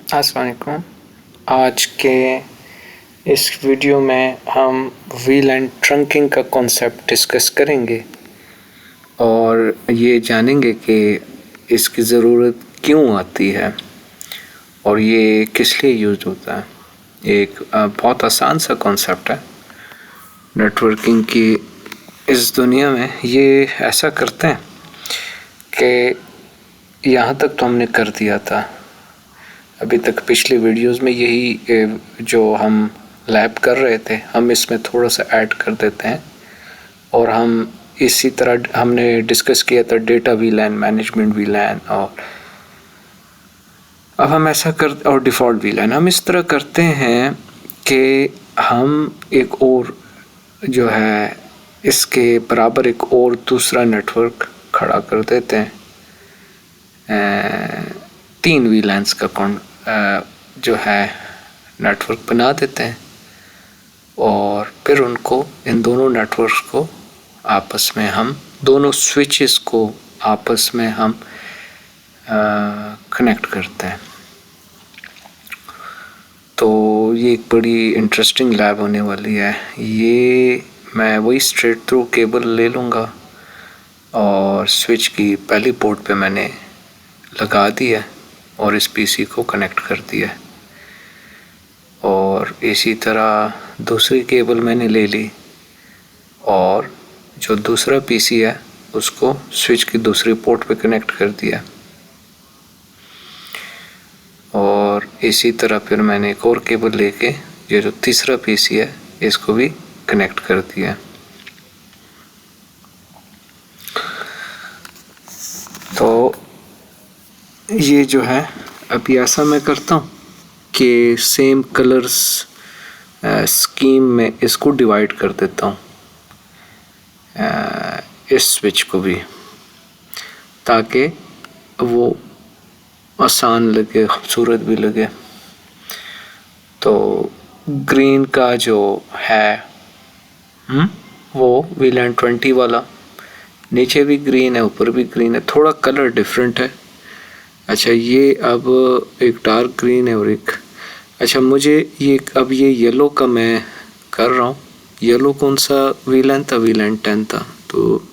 अस्सलाम वालेकुम। आज के इस वीडियो में हम व्हील एंड ट्रंकिंग का कॉन्सेप्ट डिस्कस करेंगे और ये जानेंगे कि इसकी ज़रूरत क्यों आती है और ये किस लिए यूज़ होता है। एक बहुत आसान सा कॉन्सेप्ट है नेटवर्किंग की। इस दुनिया में ये ऐसा करते हैं कि यहाँ तक तो हमने कर दिया था, अभी तक पिछली वीडियोस में यही जो हम लैब कर रहे थे हम इसमें थोड़ा सा ऐड कर देते हैं और हम इसी तरह हमने डिस्कस किया था डेटा वीलैन, मैनेजमेंट वीलैन, और अब हम ऐसा कर और डिफ़ॉल्ट वीलैन हम इस तरह करते हैं कि हम एक और जो है इसके बराबर एक और दूसरा नेटवर्क खड़ा कर देते हैं। 3 वीलैंस का जो है नेटवर्क बना देते हैं और फिर उनको इन दोनों नेटवर्क्स को आपस में हम दोनों स्विचेस को आपस में हम कनेक्ट करते हैं। तो ये एक बड़ी इंटरेस्टिंग लैब होने वाली है। ये मैं वही स्ट्रेट थ्रू केबल ले लूँगा और स्विच की पहली पोर्ट पे मैंने लगा दिया और इस पीसी को कनेक्ट कर दिया और इसी तरह दूसरी केबल मैंने ले ली और जो दूसरा पीसी है उसको स्विच की दूसरी पोर्ट पे कनेक्ट कर दिया और इसी तरह फिर मैंने एक और केबल लेके ये जो तीसरा पीसी है इसको भी कनेक्ट कर दिया। तो ये जो है अभी ऐसा मैं करता हूँ कि सेम कलर्स स्कीम में इसको डिवाइड कर देता हूँ, इस स्विच को भी, ताकि वो आसान लगे, खूबसूरत भी लगे। तो ग्रीन का जो है वो वीलैन 20 वाला, नीचे भी ग्रीन है ऊपर भी ग्रीन है, थोड़ा कलर डिफरेंट है। अच्छा ये अब एक डार्क ग्रीन है और एक अच्छा मुझे ये अब ये येलो का मैं कर रहा हूँ। येलो कौन सा वीलैन था? वीलैन 10 था। तो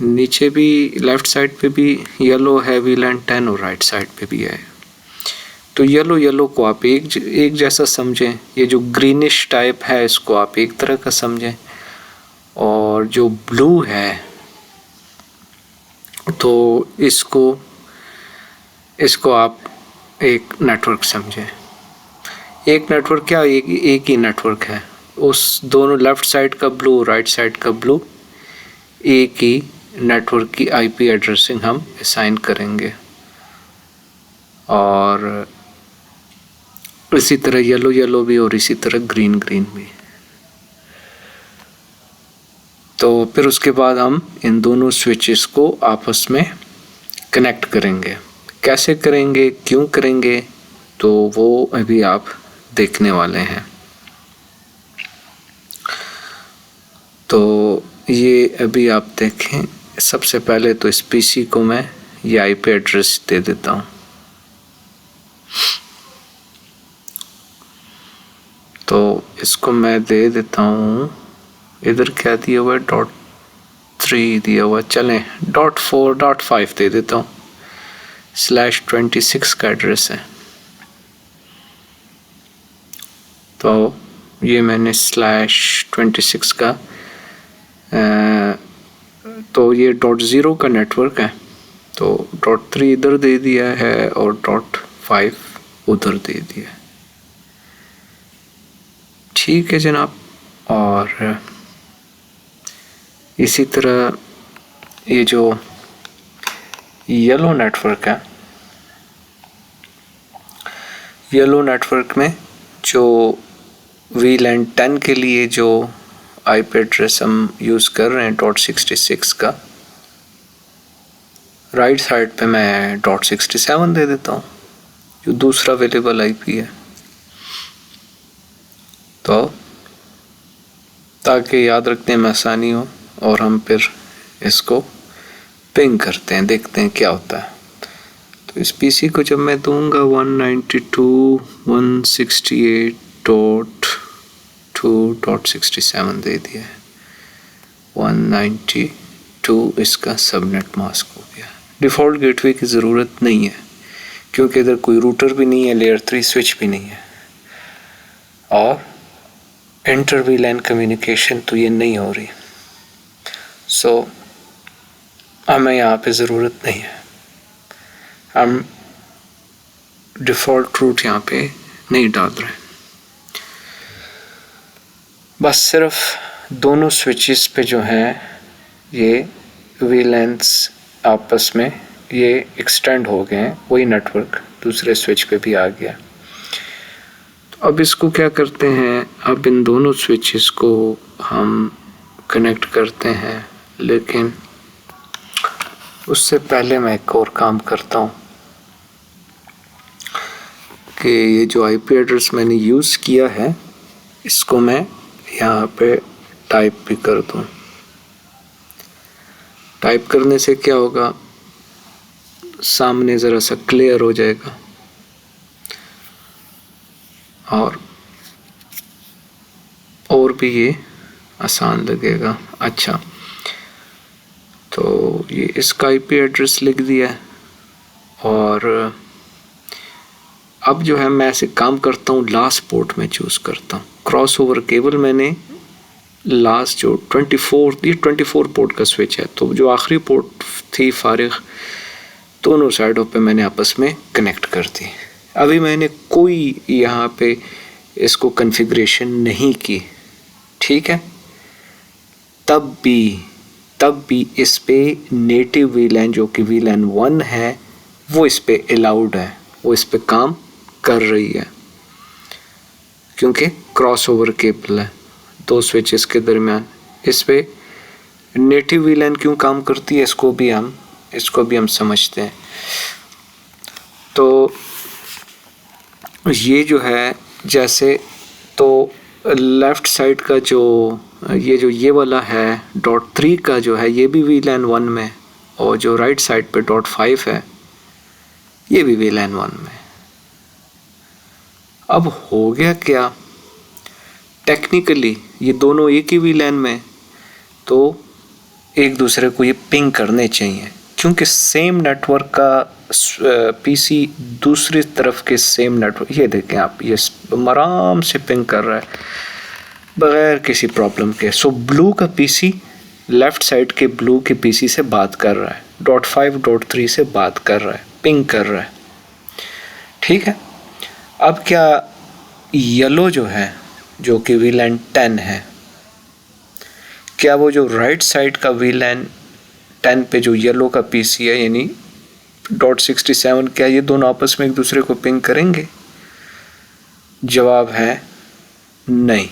नीचे भी लेफ़्ट साइड पे भी येलो है वीलैन 10 और राइट साइड पे भी है। तो येलो को आप एक जैसा समझें, ये जो ग्रीनिश टाइप है इसको आप एक तरह का समझें और जो ब्लू है तो इसको आप एक नेटवर्क समझें। एक नेटवर्क क्या, एक ही नेटवर्क है। उस दोनों लेफ़्ट साइड का ब्लू, राइट साइड का ब्लू, एक ही नेटवर्क की आईपी एड्रेसिंग हम असाइन करेंगे और इसी तरह येलो भी और इसी तरह ग्रीन भी। तो फिर उसके बाद हम इन दोनों स्विचेस को आपस में कनेक्ट करेंगे। कैसे करेंगे, क्यों करेंगे, तो वो अभी आप देखने वाले हैं। तो ये अभी आप देखें, सबसे पहले तो इस पीसी को मैं ये आईपी एड्रेस दे देता हूँ। तो इसको मैं दे देता हूँ, इधर क्या दिया हुआ है, .3 दिया हुआ, चलें .4 .5 दे देता हूँ। /26 का एड्रेस है। तो ये मैंने /26 का तो ये .0 का नेटवर्क है, तो .3 इधर दे दिया है और .5 उधर दे दिया है। ठीक है जनाब। और इसी तरह ये जो येलो नेटवर्क है, येलो नेटवर्क में जो वीलैन 10 के लिए जो आईपी एड्रेस हम यूज़ कर रहे हैं .66 का, राइट साइड पे मैं .67 दे देता हूँ जो दूसरा अवेलेबल आईपी है। तो ताकि याद रखने में आसानी हो और हम फिर इसको पिंग करते हैं, देखते हैं क्या होता है। तो इस पीसी को जब मैं दूंगा 192.168.2.67 दे दिया है, 192 इसका सबनेट मास्क हो गया। डिफ़ॉल्ट गेटवे की ज़रूरत नहीं है क्योंकि इधर कोई रूटर भी नहीं है, लेयर 3 स्विच भी नहीं है, और इंटर वीलैन कम्युनिकेशन तो ये नहीं हो रही। सो हमें यहाँ पे ज़रूरत नहीं है, हम डिफ़ॉल्ट रूट यहाँ पे नहीं डाल रहे। बस सिर्फ दोनों स्विचेस पे जो हैं ये वीलैन्स आपस में ये एक्सटेंड हो गए हैं, वही नेटवर्क दूसरे स्विच पे भी आ गया। तो अब इसको क्या करते हैं, अब इन दोनों स्विचेस को हम कनेक्ट करते हैं, लेकिन उससे पहले मैं एक और काम करता हूँ कि ये जो आईपी एड्रेस मैंने यूज़ किया है इसको मैं यहाँ पे टाइप भी कर दूँ। टाइप करने से क्या होगा, सामने ज़रा सा क्लियर हो जाएगा और भी ये आसान लगेगा। अच्छा, तो ये इसका आईपी एड्रेस लिख दिया है, और अब जो है मैं ऐसे काम करता हूँ, लास्ट पोर्ट में चूज़ करता हूँ। क्रॉस ओवर केबल मैंने लास्ट जो 24 पोर्ट का स्विच है, तो जो आखिरी पोर्ट थी फारिग, दोनों साइडों पे मैंने आपस में कनेक्ट कर दी। अभी मैंने कोई यहाँ पे इसको कॉन्फ़िगरेशन नहीं की, ठीक है। तब भी इस पे नेटिव वीलैन जो कि वीलैन 1 है वो इस पे अलाउड है, वो इस पे काम कर रही है क्योंकि क्रॉस ओवर केबल है दो स्विचेस के दरमियान। इस पे नेटिव वीलैन क्यों काम करती है इसको भी हम समझते हैं। तो ये जो है, जैसे तो लेफ़्ट साइड का जो ये वाला है .3 का जो है ये भी वीलैन 1 में, और जो राइट साइड पे .5 है ये भी वीलैन 1 में। अब हो गया क्या, टेक्निकली ये दोनों एक ही वीलैन में, तो एक दूसरे को ये पिंग करने चाहिए क्योंकि सेम नेटवर्क का पीसी दूसरी तरफ के सेम नेटवर्क, ये देखें आप, ये आराम से पिंग कर रहा है बगैर किसी प्रॉब्लम के। सो ब्लू का पीसी लेफ़्ट साइड के ब्लू के पीसी से बात कर रहा है, .5.3 से बात कर रहा है, पिंग कर रहा है, ठीक है। अब क्या येलो जो है जो कि वीलैन 10 है, क्या वो जो राइट साइड का वीलैन 10 पे जो येलो का पीसी है यानी .67, क्या ये दोनों आपस में एक दूसरे को पिंग करेंगे? जवाब है नहीं,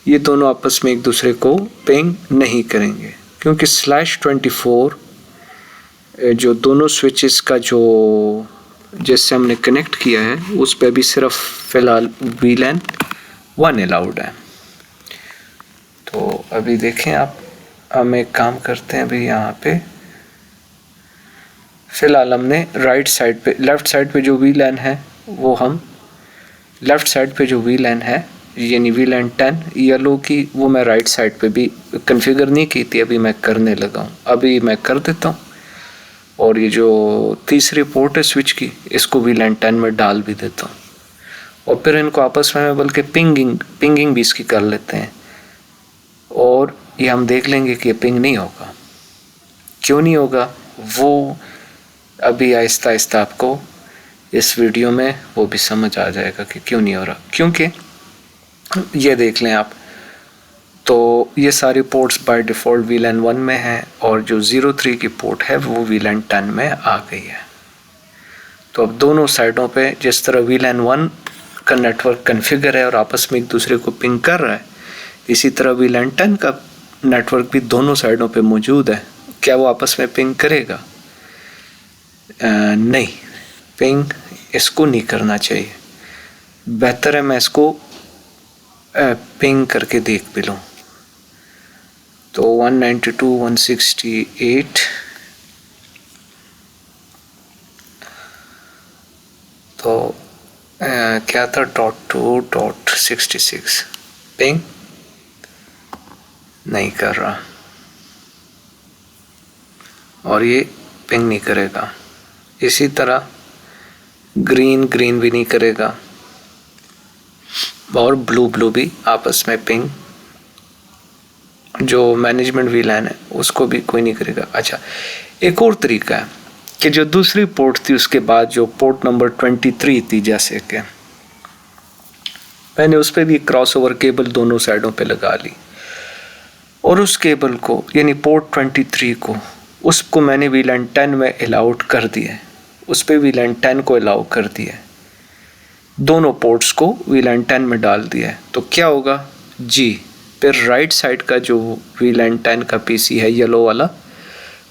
ये दोनों आपस में एक दूसरे को पिंग नहीं करेंगे क्योंकि /24 जो दोनों स्विचेस का जो जिससे हमने कनेक्ट किया है उस पर भी सिर्फ फ़िलहाल वीलैन 1 अलाउड है। तो अभी देखें आप, हम एक काम करते हैं अभी यहाँ पे, फ़िलहाल हमने राइट साइड पे, लेफ़्ट साइड पे जो वीलैन है वो हम लेफ़्ट साइड पे जो वीलैन है यानी वीलैन 10 येलो की, वो मैं राइट साइड पे भी कॉन्फ़िगर नहीं की थी, अभी मैं करने लगा हूँ, अभी मैं कर देता हूँ। और ये जो तीसरी पोर्ट है स्विच की, इसको वीलैन 10 में डाल भी देता हूँ, और फिर इनको आपस में बल्कि पिंगिंग भी इसकी कर लेते हैं, और ये हम देख लेंगे कि ये पिंग नहीं होगा। क्यों नहीं होगा वो अभी आहिस्ता आहिस्ता आपको इस वीडियो में वो भी समझ आ जाएगा कि क्यों नहीं हो रहा। क्योंकि ये देख लें आप, तो ये सारी पोर्ट्स बाय डिफ़ॉल्ट वीलैन 1 में है, और जो 03 की पोर्ट है वो वीलैन 10 में आ गई है। तो अब दोनों साइडों पे जिस तरह वीलैन 1 का नेटवर्क कॉन्फ़िगर है और आपस में एक दूसरे को पिंग कर रहा है, इसी तरह वीलैन 10 का नेटवर्क भी दोनों साइडों पे मौजूद है। क्या वो आपस में पिंग करेगा? नहीं, पिंग इसको नहीं करना चाहिए। बेहतर है मैं इसको पिंग करके देख भी लूँ। तो 192.168 तो क्या था .2.66 पिंग नहीं कर रहा और ये पिंग नहीं करेगा। इसी तरह ग्रीन भी नहीं करेगा और ब्लू भी आपस में पिंग जो मैनेजमेंट VLAN है उसको भी कोई नहीं करेगा। अच्छा, एक और तरीका है कि जो दूसरी पोर्ट थी उसके बाद जो पोर्ट नंबर 23 थी, जैसे कि मैंने उस पर भी क्रॉसओवर केबल दोनों साइडों पे लगा ली और उस केबल को यानी पोर्ट 23 को उसको मैंने VLAN 10 में अलाउड कर दिया, उस पर VLAN 10 को अलाउ कर दिया, दोनों पोर्ट्स को VLAN 10 में डाल दिया है। तो क्या होगा जी, फिर राइट साइड का जो VLAN 10 का PC है येलो वाला,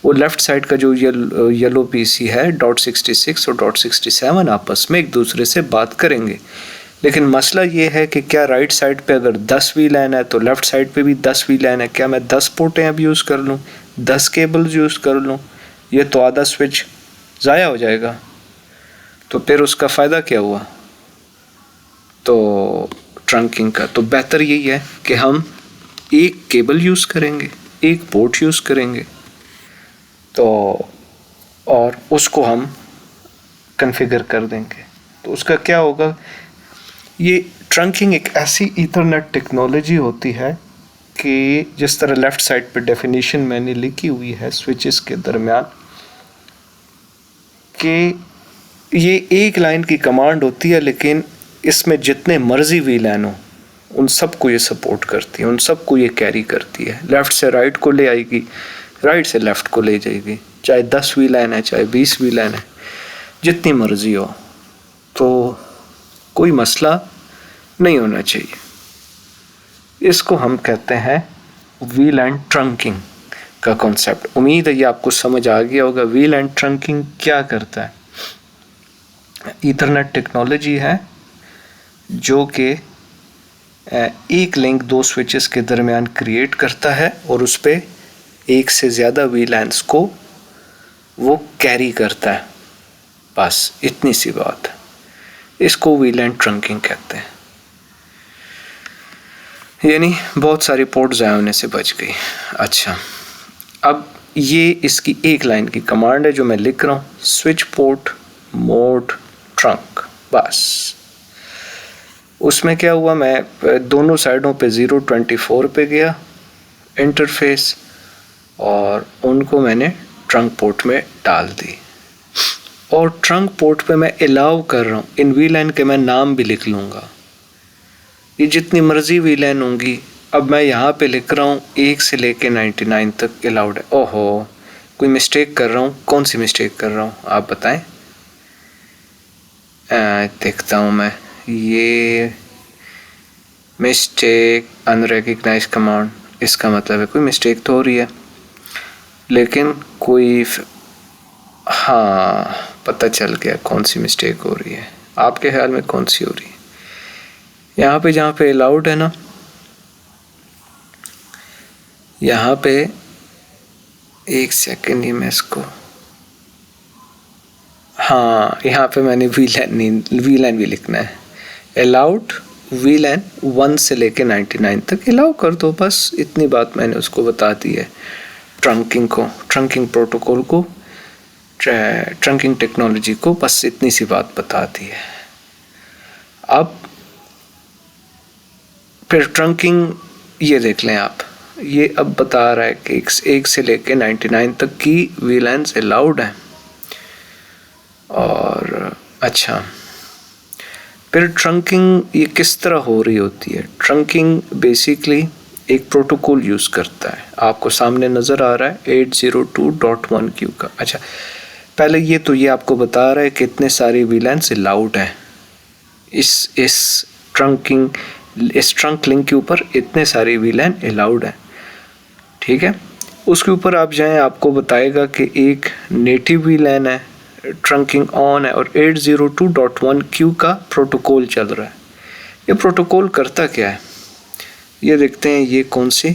वो लेफ्ट साइड का जो येलो PC है .66 और .67 आपस में एक दूसरे से बात करेंगे। लेकिन मसला ये है कि क्या राइट साइड पे अगर 10 VLAN है तो लेफ्ट साइड पे भी 10 VLAN है, क्या मैं 10 पोर्टें अब यूज़ कर लूँ, 10 केबल्स यूज़ कर लूँ? ये तो आधा स्विच ज़ाया हो जाएगा। तो फिर उसका फ़ायदा क्या हुआ? तो ट्रंकिंग का तो बेहतर यही है कि हम एक केबल यूज़ करेंगे, एक पोर्ट यूज़ करेंगे, तो और उसको हम कॉन्फ़िगर कर देंगे। तो उसका क्या होगा, ये ट्रंकिंग एक ऐसी ईथरनेट टेक्नोलॉजी होती है कि जिस तरह लेफ़्ट साइड पे डेफिनेशन मैंने लिखी हुई है स्विचेस के दरमियान, कि ये एक लाइन की कमांड होती है लेकिन इसमें जितने मर्जी VLAN हो उन सबको ये सपोर्ट करती है, उन सबको ये कैरी करती है। लेफ़्ट से राइट को ले आएगी, राइट से लेफ़्ट को ले जाएगी, चाहे 10 VLAN है चाहे 20 VLAN है, जितनी मर्जी हो, तो कोई मसला नहीं होना चाहिए। इसको हम कहते हैं VLAN ट्रंकिंग का कॉन्सेप्ट। उम्मीद है ये आपको समझ आ गया होगा। VLAN ट्रंकिंग क्या करता है? ईथरनेट टेक्नोलॉजी है जो कि एक लिंक दो स्विचेस के दरमियान क्रिएट करता है और उस पर एक से ज़्यादा VLANs को वो कैरी करता है। बस इतनी सी बात है, इसको VLAN ट्रंकिंग कहते हैं। यानी बहुत सारी पोर्ट ज़ाया होने से बच गई। अच्छा, अब ये इसकी एक लाइन की कमांड है जो मैं लिख रहा हूँ, स्विच पोर्ट मोड ट्रंक। बस उसमें क्या हुआ, मैं दोनों साइडों पे 024 पे गया इंटरफेस और उनको मैंने ट्रंक पोर्ट में डाल दी और ट्रंक पोर्ट पे मैं अलाउ कर रहा हूँ इन VLAN के मैं नाम भी लिख लूँगा। ये जितनी मर्जी VLAN होंगी, अब मैं यहाँ पे लिख रहा हूँ 1 से लेके 99 तक अलाउड है। ओहो, कोई मिस्टेक कर रहा हूँ, कौन सी मिस्टेक कर रहा हूँ आप बताएं? देखता हूँ मैं, ये मिस्टेक अनरिकग्नाइज कमांड, इसका मतलब है कोई मिस्टेक तो हो रही है, लेकिन कोई हाँ पता चल गया कौन सी मिस्टेक हो रही है। आपके ख्याल में कौन सी हो रही है? यहाँ पे जहाँ पे अलाउड है ना, यहाँ पे एक सेकेंड ही मैं इसको, हाँ यहाँ पे मैंने VLAN भी लिखना है। अलाउड VLAN 1 से लेके 99 तक अलाउ कर दो, बस इतनी बात मैंने उसको बता दी है। ट्रंकिंग को, ट्रंकिंग प्रोटोकॉल को, ट्रंकिंग टेक्नोलॉजी को बस इतनी सी बात बता दी है। अब फिर ट्रंकिंग ये देख लें आप, ये अब बता रहा है कि 1 से लेके 99 तक की VLANs अलाउड है। और अच्छा, फिर ट्रंकिंग ये किस तरह हो रही होती है? ट्रंकिंग बेसिकली एक प्रोटोकॉल यूज़ करता है, आपको सामने नज़र आ रहा है 802.1q का। अच्छा, पहले ये आपको बता रहा है कि इतने सारे VLANs अलाउड हैं इस ट्रंक लिंक के ऊपर, इतने सारे VLAN अलाउड हैं, ठीक है। उसके ऊपर आप जाएं, आपको बताएगा कि एक नेटिव VLAN है, ट्रंकिंग ऑन है और 802.1q का प्रोटोकॉल चल रहा है। ये प्रोटोकॉल करता क्या है ये देखते हैं। ये कौन सी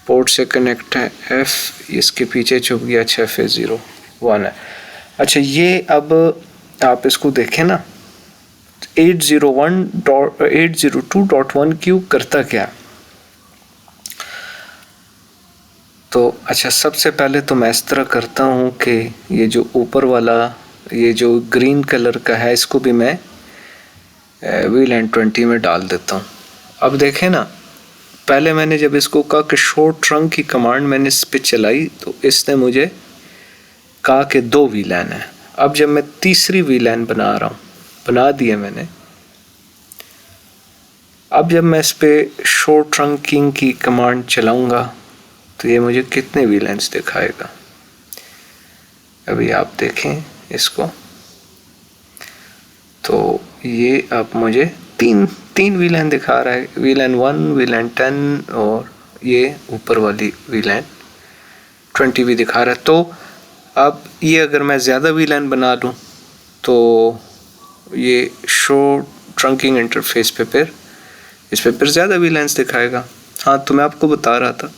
पोर्ट से कनेक्ट है? F, इसके पीछे छुप गया। अच्छा, FA01 है। अच्छा, ये अब आप इसको देखें ना, 802.1 क्यू करता क्या। तो अच्छा, सबसे पहले तो मैं इस तरह करता हूँ कि ये जो ऊपर वाला ये जो ग्रीन कलर का है इसको भी मैं VLAN 20 में डाल देता हूँ। अब देखें ना, पहले मैंने जब इसको कहा कि शो ट्रंक की कमांड मैंने इस पे चलाई तो इसने मुझे कहा कि 2 VLAN है। अब जब मैं तीसरी VLAN बना रहा हूँ, बना दिया मैंने, अब जब मैं इस पे शो ट्रंकिंग की कमांड चलाऊंगा तो ये मुझे कितने VLANs दिखाएगा। अभी आप देखें इसको, तो ये अब मुझे तीन VLAN दिखा रहा है, VLAN 1, VLAN 10 और ये ऊपर वाली VLAN 20 भी दिखा रहा है। तो अब ये अगर मैं ज़्यादा VLAN बना लूँ तो ये शो ट्रंकिंग इंटरफेस पे फिर इस पे फिर ज़्यादा VLANs दिखाएगा। हाँ, तो मैं आपको बता रहा था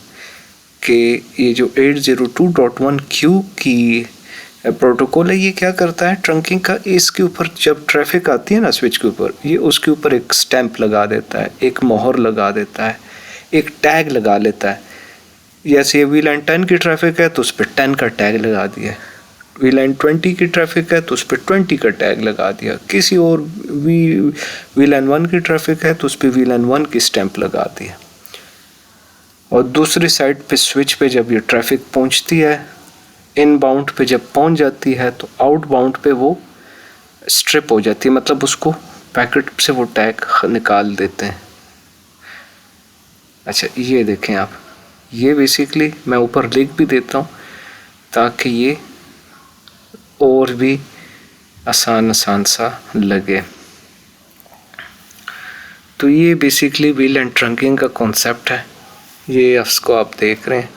कि ये जो 802.1q की प्रोटोकॉल है, ये क्या करता है ट्रंकिंग का, इसके ऊपर जब ट्रैफिक आती है ना स्विच के ऊपर, ये उसके ऊपर एक स्टैंप लगा देता है, एक मोहर लगा देता है, एक टैग लगा लेता है। जैसे ये VLAN 10 की ट्रैफिक है तो उस पर 10 का टैग लगा दिया, VLAN 20 की ट्रैफिक है तो उस पर 20 का टैग लगा दिया, किसी और VLAN 1 की ट्रैफिक है तो उस पर VLAN 1 की स्टैंप लगा दिया। और दूसरी साइड पे स्विच पे जब ये ट्रैफिक पहुंचती है, इनबाउंड पे जब पहुंच जाती है तो आउटबाउंड पे वो स्ट्रिप हो जाती है, मतलब उसको पैकेट से वो टैग निकाल देते हैं। अच्छा, ये देखें आप, ये बेसिकली मैं ऊपर लिख भी देता हूँ ताकि ये और भी आसान सा लगे। तो ये बेसिकली VLAN ट्रंकिंग का कॉन्सेप्ट है, ये उसको आप देख रहे हैं।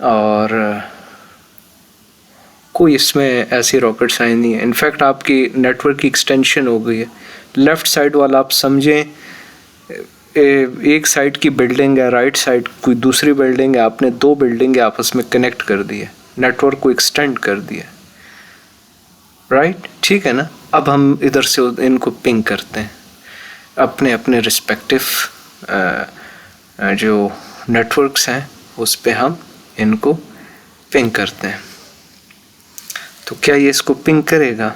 और कोई इसमें ऐसी रॉकेट साइंस नहीं है। इनफैक्ट आपकी नेटवर्क की एक्सटेंशन हो गई है। लेफ़्ट साइड वाला आप समझें एक साइड की बिल्डिंग है, राइट साइड कोई दूसरी बिल्डिंग है, आपने 2 बिल्डिंग आपस में कनेक्ट कर दी है, नेटवर्क को एक्सटेंड कर दिया, राइट, ठीक है ना। अब हम इधर से इनको पिंग करते हैं अपने अपने रिस्पेक्टिव जो नेटवर्क्स हैं उस पे हम इनको पिंग करते हैं। तो क्या ये इसको पिंग करेगा,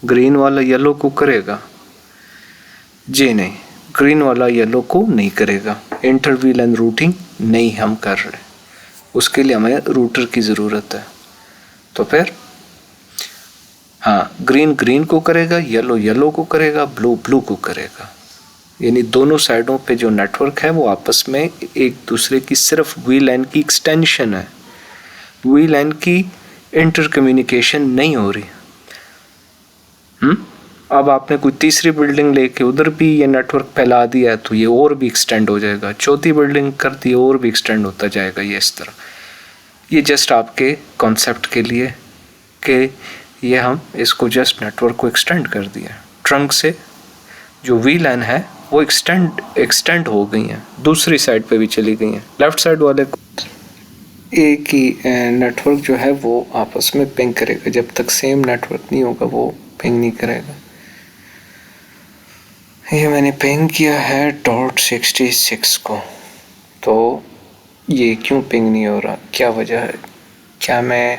ग्रीन वाला येलो को करेगा? जी नहीं, ग्रीन वाला येलो को नहीं करेगा। इंटर VLAN रूटिंग नहीं हम कर रहे, उसके लिए हमें रूटर की ज़रूरत है। तो फिर हाँ, ग्रीन ग्रीन को करेगा, येलो येलो को करेगा, ब्लू ब्लू को करेगा। यानी दोनों साइडों पे जो नेटवर्क है वो आपस में एक दूसरे की सिर्फ VLAN की एक्सटेंशन है, VLAN की इंटर कम्युनिकेशन नहीं हो रही। अब आपने कोई तीसरी बिल्डिंग लेके उधर भी ये नेटवर्क फैला दिया है तो ये और भी एक्सटेंड हो जाएगा, चौथी बिल्डिंग कर दी और भी एक्सटेंड होता जाएगा, ये इस तरह। ये जस्ट आपके कॉन्सेप्ट के लिए कि ये हम इसको जस्ट नेटवर्क को एक्सटेंड कर दिया, ट्रंक से जो VLAN है वो एक्सटेंड हो गई हैं, दूसरी साइड पे भी चली गई हैं। लेफ्ट साइड वाले को एक ही नेटवर्क जो है वो आपस में पिंग करेगा, जब तक सेम नेटवर्क नहीं होगा वो पिंग नहीं करेगा। ये मैंने पिंग किया है .66 को, तो ये क्यों पिंग नहीं हो रहा, क्या वजह है? क्या मैं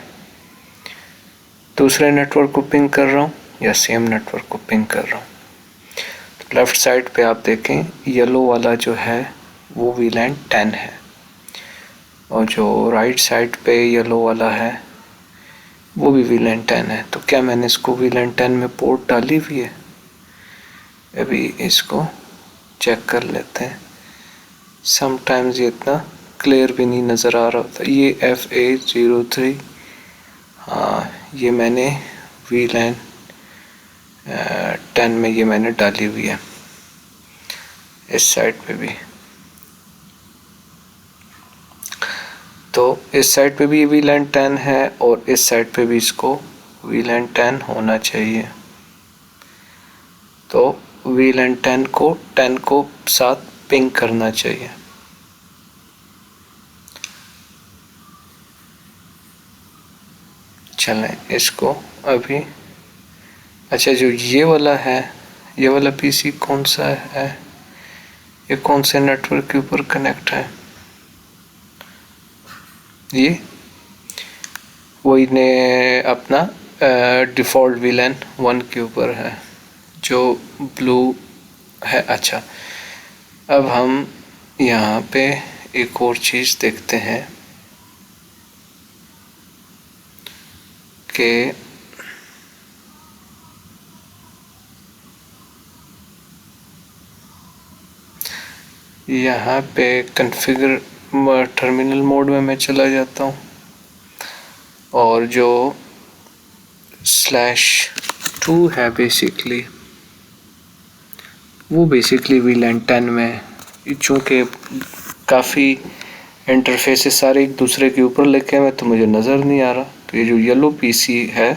दूसरे नेटवर्क को पिंग कर रहा हूँ या सेम नेटवर्क को पिंग कर रहा हूँ? तो लेफ़्ट साइड पे आप देखें येलो वाला जो है वो VLAN 10 है, और जो राइट साइड पे येलो वाला है वो भी VLAN 10 है। तो क्या मैंने इसको VLAN 10 में पोर्ट डाली हुई है? अभी इसको चेक कर लेते हैं। समटाइम्स ये इतना क्लियर भी नहीं नज़र आ रहा होता। ये FA03, हाँ, ये मैंने VLAN 10 में ये मैंने डाली हुई है, इस साइड पे भी। तो इस साइड पे भी VLAN 10 है और इस साइड पे भी इसको VLAN 10 होना चाहिए। तो VLAN 10 को साथ पिंग करना चाहिए। चलें इसको अभी अच्छा, जो ये वाला है, ये वाला पीसी कौन सा है, ये कौन से नेटवर्क के ऊपर कनेक्ट है? ये वही ने अपना डिफ़ॉल्ट वीलैन 1 के ऊपर है जो ब्लू है। अच्छा, अब हम यहाँ पे एक और चीज़ देखते हैं कि यहाँ पे कॉन्फ़िगर टर्मिनल मोड में मैं चला जाता हूँ और जो /2 है बेसिकली, वो बेसिकली वीलैन 10 में, चूँकि काफ़ी इंटरफेसेस सारे एक दूसरे के ऊपर लिखे हुए तो मुझे नज़र नहीं आ रहा। तो ये जो येलो पीसी है,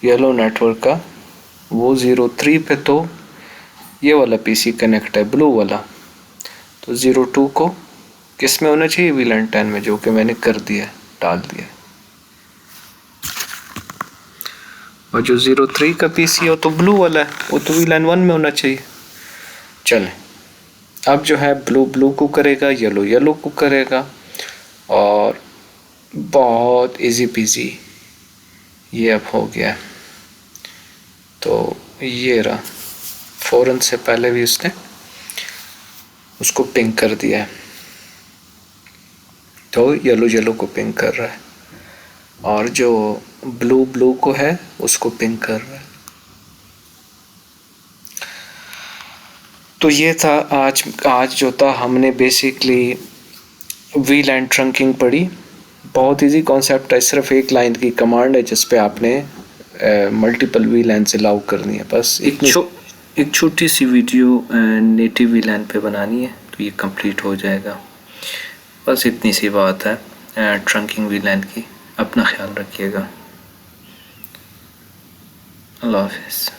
येलो नेटवर्क का, वो 03 पे तो ये वाला पीसी कनेक्ट है, ब्लू वाला। तो 02 को किस में होना चाहिए? वीलैन 10 में, जो कि मैंने कर दिया, डाल दिया। और जो 03 का पीसी है वो तो ब्लू वाला है, वो तो वीलैन 1 में होना चाहिए। चलें, अब जो है ब्लू ब्लू को करेगा, येलो येलो को करेगा, और बहुत इजी पीजी ये अब हो गया। तो ये रहा, फ़ौरन से पहले भी उसने उसको पिंग कर दिया है, तो येलो येलो को पिंग कर रहा है, और जो ब्लू ब्लू को है उसको पिंग कर रहा है। तो ये था आज जो था, हमने बेसिकली वीलैन ट्रंकिंग पढ़ी। बहुत इजी कॉन्सेप्ट है, सिर्फ एक लाइन की कमांड है जिस पे आपने मल्टीपल वीलैन अलाउ करनी है। बस एक छोटी सी वीडियो नेटिव वीलैन पे बनानी है तो ये कंप्लीट हो जाएगा। बस इतनी सी बात है ट्रंकिंग वीलैन की। अपना ख्याल रखिएगा। अल्लाह हाफिज़।